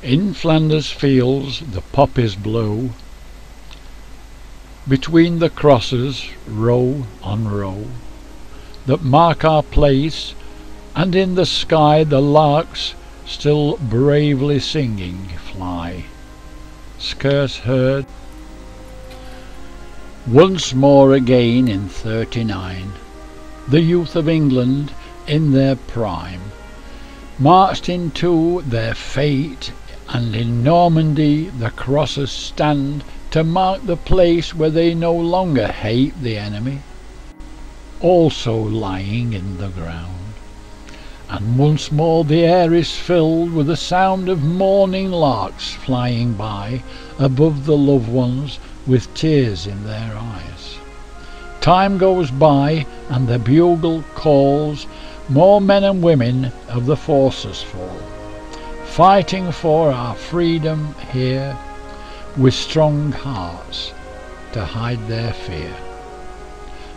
In Flanders fields the poppies blow, between the crosses row on row that mark our place, and in the sky the larks still bravely singing fly, scarce heard. Once more again in '39 the youth of England in their prime marched into their fate, and in Normandy the crosses stand to mark the place where they no longer hate the enemy, also lying in the ground. And once more the air is filled with the sound of morning larks flying by above the loved ones with tears in their eyes. Time goes by and the bugle calls, more men and women of the forces fall, fighting for our freedom here, with strong hearts to hide their fear.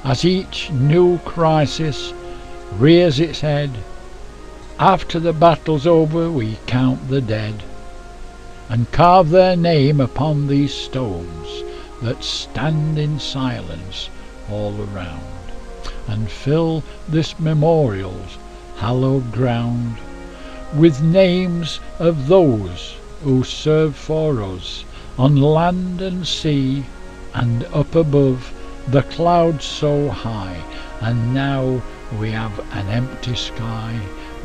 As each new crisis rears its head, after the battle's over we count the dead, and carve their name upon these stones that stand in silence all around, and fill this memorial's hallowed ground with names of those who served for us on land and sea, and up above the clouds so high. And now we have an empty sky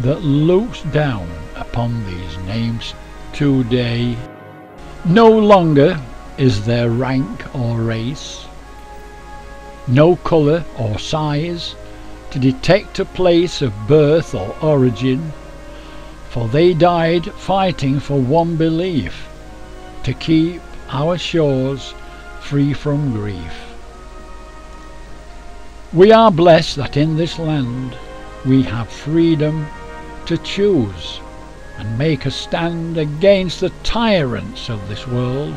that looks down upon these names today. No longer is there rank or race, no colour or size to detect a place of birth or origin, for they died fighting for one belief, to keep our shores free from grief. We are blessed that in this land we have freedom to choose and make a stand against the tyrants of this world,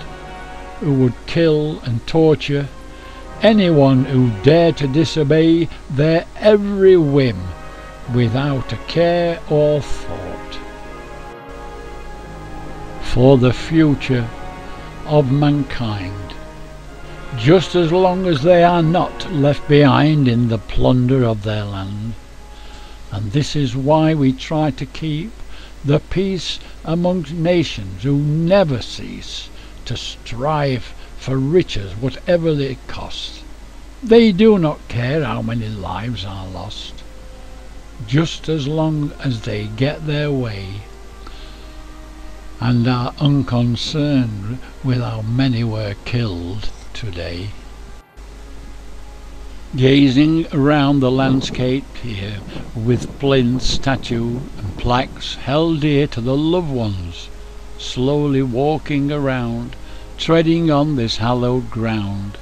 who would kill and torture anyone who dared to disobey their every whim without a care or thought. For the future of mankind, just as long as they are not left behind in the plunder of their land. And this is why we try to keep the peace amongst nations who never cease to strive for riches whatever it costs. They do not care how many lives are lost, just as long as they get their way, and are unconcerned with how many were killed today. Gazing around the landscape here, with plinth, statue and plaques held dear to the loved ones, slowly walking around, treading on this hallowed ground.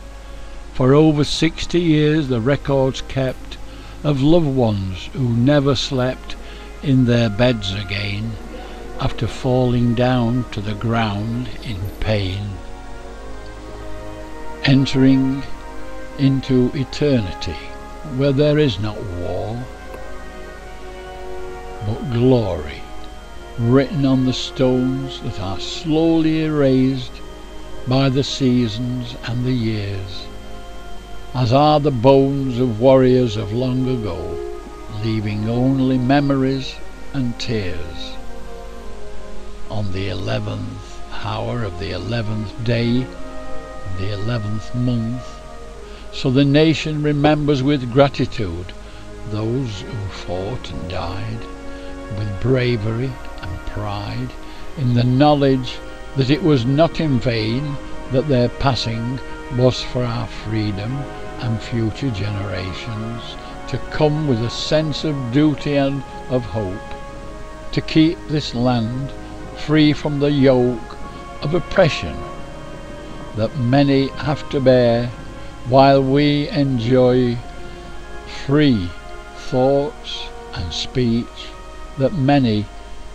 For over 60 years the records kept of loved ones who never slept in their beds again, after falling down to the ground in pain, entering into eternity where there is not war but glory, written on the stones that are slowly erased by the seasons and the years, as are the bones of warriors of long ago, leaving only memories and tears. On the 11th hour of the 11th day, the 11th month, so the nation remembers with gratitude those who fought and died with bravery and pride, in the knowledge that it was not in vain that their passing was for our freedom and future generations to come with a sense of duty and of hope, to keep this land free from the yoke of oppression that many have to bear, while we enjoy free thoughts and speech that many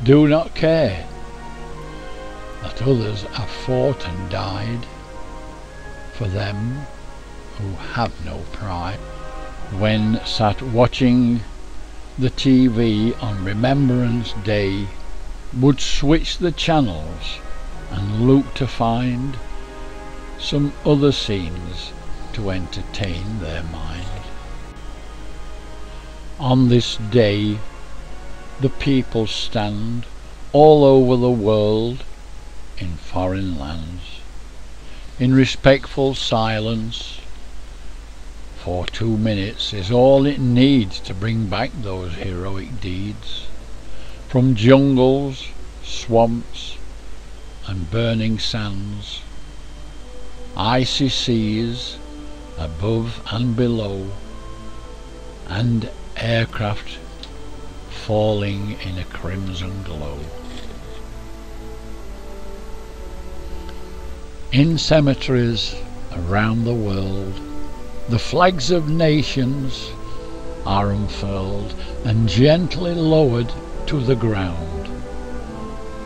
do not care, that others have fought and died for them who have no pride. When sat watching the TV on Remembrance Day, would switch the channels and look to find some other scenes to entertain their mind. On this day the people stand all over the world in foreign lands, in respectful silence, for 2 minutes is all it needs to bring back those heroic deeds. From jungles, swamps and burning sands, icy seas above and below, and aircraft falling in a crimson glow. In cemeteries around the world, the flags of nations are unfurled and gently lowered to the ground.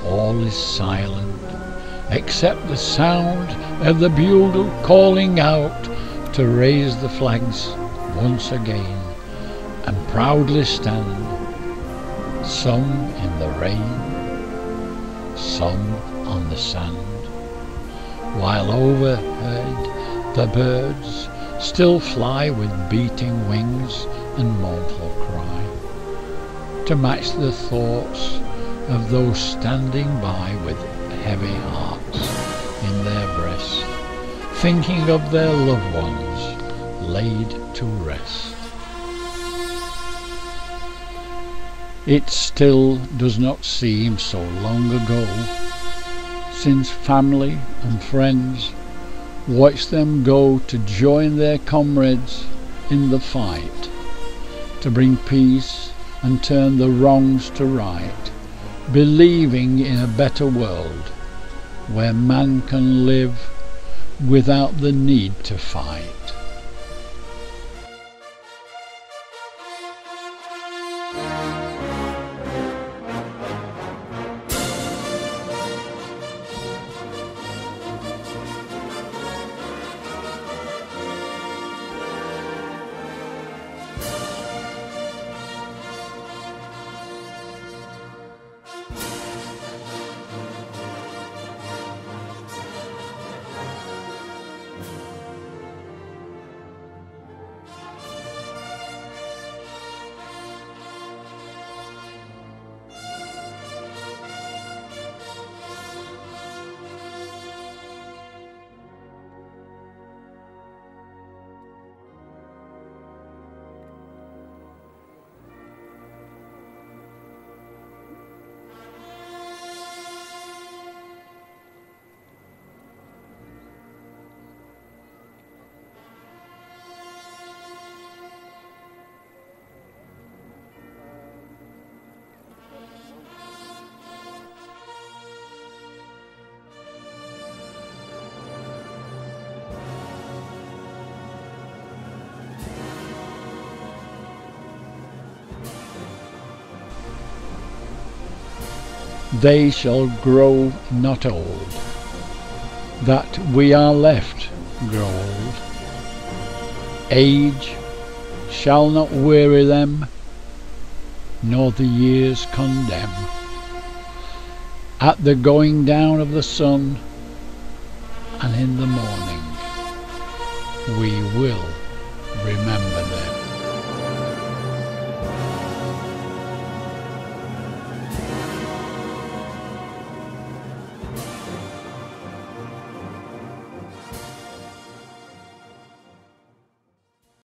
All is silent except the sound of the bugle calling out to raise the flags once again and proudly stand, some in the rain, some on the sand, while overhead the birds still fly with beating wings and mournful cry, to match the thoughts of those standing by with heavy hearts in their breast, thinking of their loved ones laid to rest. It still does not seem so long ago since family and friends watched them go to join their comrades in the fight, to bring peace and turn the wrongs to right, believing in a better world where man can live without the need to fight. They shall grow not old, that we are left grow old. Age shall not weary them, nor the years condemn. At the going down of the sun and in the morning, we will remember them.